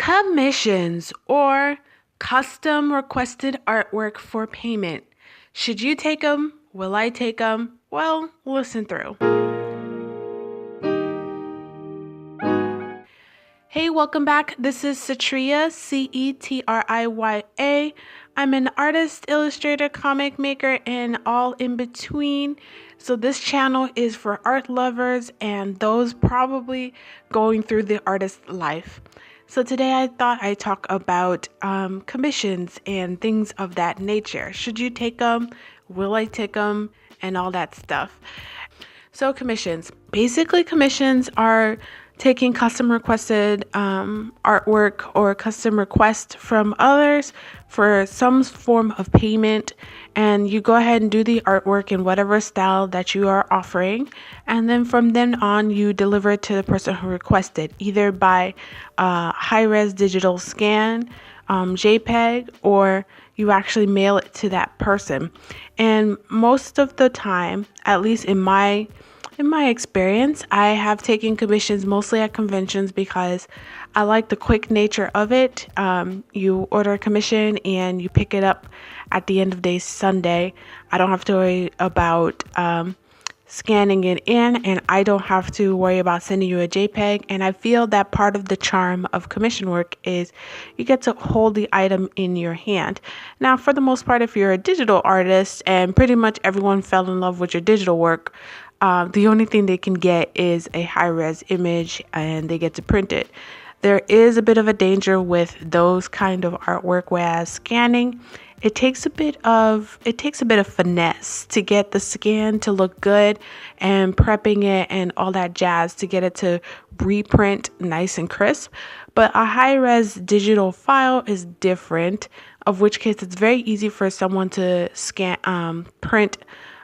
Commissions or custom requested artwork for payment. Should you take them? Will I take them? Well, listen through. Hey, welcome back. This is Cetriya, Cetriya. I'm an artist, illustrator, comic maker, and all in between. So this channel is for art lovers and those probably going through the artist life. So today I thought I'd talk about commissions and things of that nature. Should you take them? Will I take them? And all that stuff. So commissions. Basically, commissions are taking custom requested artwork or custom request from others for some form of payment, and you go ahead and do the artwork in whatever style that you are offering, and then from then on you deliver it to the person who requested, either by high-res digital scan, JPEG, or you actually mail it to that person. And most of the time, at least in my experience, I have taken commissions mostly at conventions because I like the quick nature of it. You order a commission and you pick it up at the end of day Sunday. I don't have to worry about scanning it in, and I don't have to worry about sending you a JPEG. And I feel that part of the charm of commission work is you get to hold the item in your hand. Now, for the most part, if you're a digital artist, and pretty much everyone fell in love with your digital work, the only thing they can get is a high-res image and they get to print it. There is a bit of a danger with those kind of artwork, whereas scanning, it takes a bit of finesse to get the scan to look good and prepping it and all that jazz to get it to reprint nice and crisp. But a high-res digital file is different, of which case it's very easy for someone to print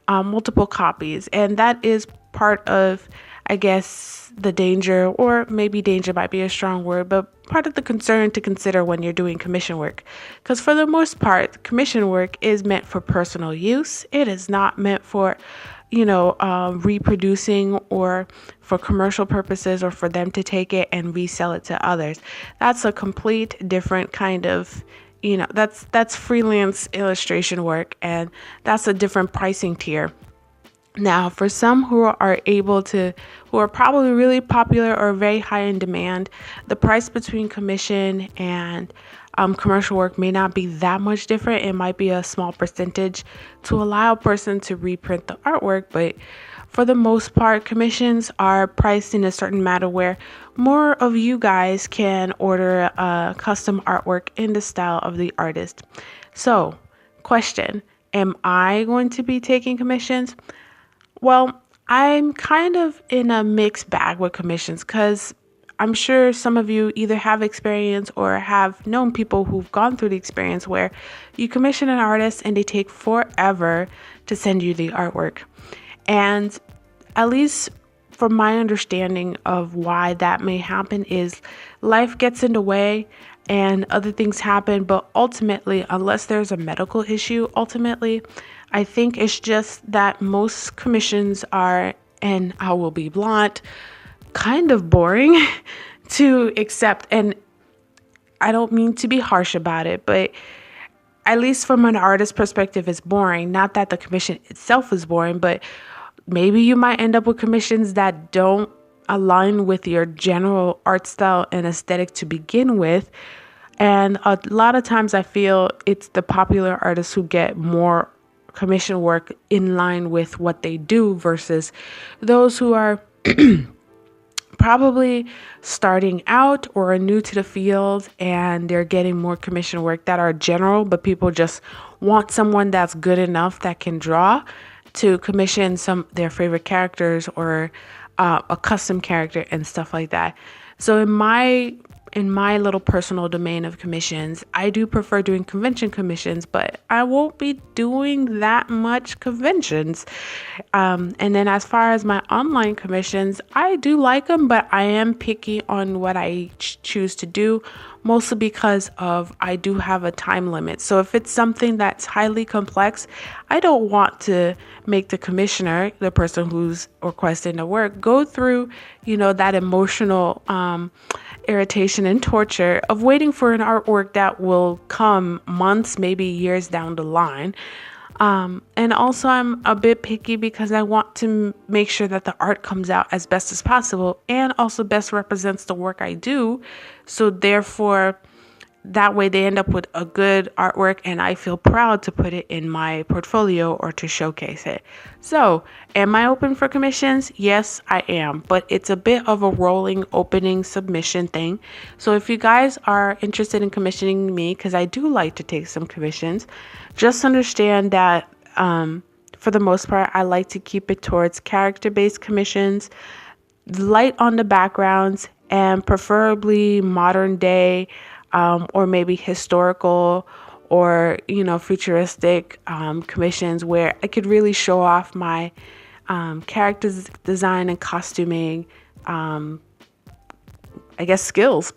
multiple copies, and that is part of, I guess, the danger, or maybe danger might be a strong word, but part of the concern to consider when you're doing commission work. Because for the most part, commission work is meant for personal use. It is not meant for, reproducing or for commercial purposes or for them to take it and resell it to others. That's a complete different kind of that's freelance illustration work, and that's a different pricing tier. Now, for some who are probably really popular or very high in demand, the price between commission and commercial work may not be that much different. It might be a small percentage to allow a person to reprint the artwork, but for the most part, commissions are priced in a certain manner where more of you guys can order custom artwork in the style of the artist. So, question, am I going to be taking commissions? Well, I'm kind of in a mixed bag with commissions because I'm sure some of you either have experience or have known people who've gone through the experience where you commission an artist and they take forever to send you the artwork. And at least from my understanding of why that may happen is life gets in the way and other things happen. But ultimately, unless there's a medical issue, I think it's just that most commissions are, and I will be blunt, kind of boring to accept. And I don't mean to be harsh about it, but at least from an artist perspective, it's boring. Not that the commission itself is boring, but maybe you might end up with commissions that don't align with your general art style and aesthetic to begin with. And a lot of times I feel it's the popular artists who get more commission work in line with what they do versus those who are probably starting out or are new to the field and they're getting more commission work that are general, but people just want someone that's good enough that can draw to commission their favorite characters or a custom character and stuff like that. So in my little personal domain of commissions, I do prefer doing convention commissions, but I won't be doing that much conventions. And then as far as my online commissions, I do like them, but I am picky on what I choose to do, mostly because I do have a time limit. So if it's something that's highly complex, I don't want to make the commissioner, the person who's requesting the work, go through, that emotional irritation frustration and torture of waiting for an artwork that will come months, maybe years down the line. And also I'm a bit picky because I want to make sure that the art comes out as best as possible and also best represents the work I do. So therefore, that way they end up with a good artwork and I feel proud to put it in my portfolio or to showcase it. So, am I open for commissions? Yes, I am, but it's a bit of a rolling opening submission thing. So if you guys are interested in commissioning me, because I do like to take some commissions, just understand that for the most part, I like to keep it towards character-based commissions, light on the backgrounds, and preferably modern day, or maybe historical or, futuristic commissions where I could really show off my characters design and costuming, skills.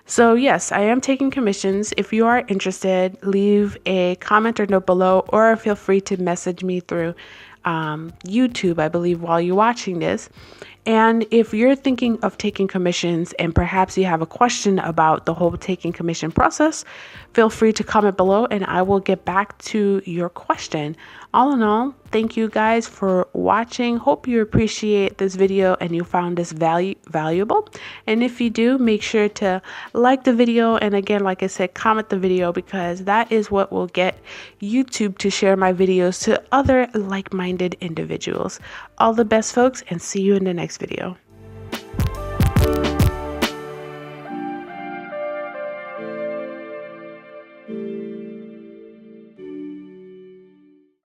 So yes, I am taking commissions. If you are interested, leave a comment or note below, or feel free to message me through YouTube, I believe, while you're watching this. And if you're thinking of taking commissions and perhaps you have a question about the whole taking commission process, feel free to comment below and I will get back to your question. All in all, thank you guys for watching. Hope you appreciate this video and you found this valuable. And if you do, make sure to like the video. And again, like I said, comment the video because that is what will get YouTube to share my videos to other like-minded individuals. All the best, folks, and see you in the next video.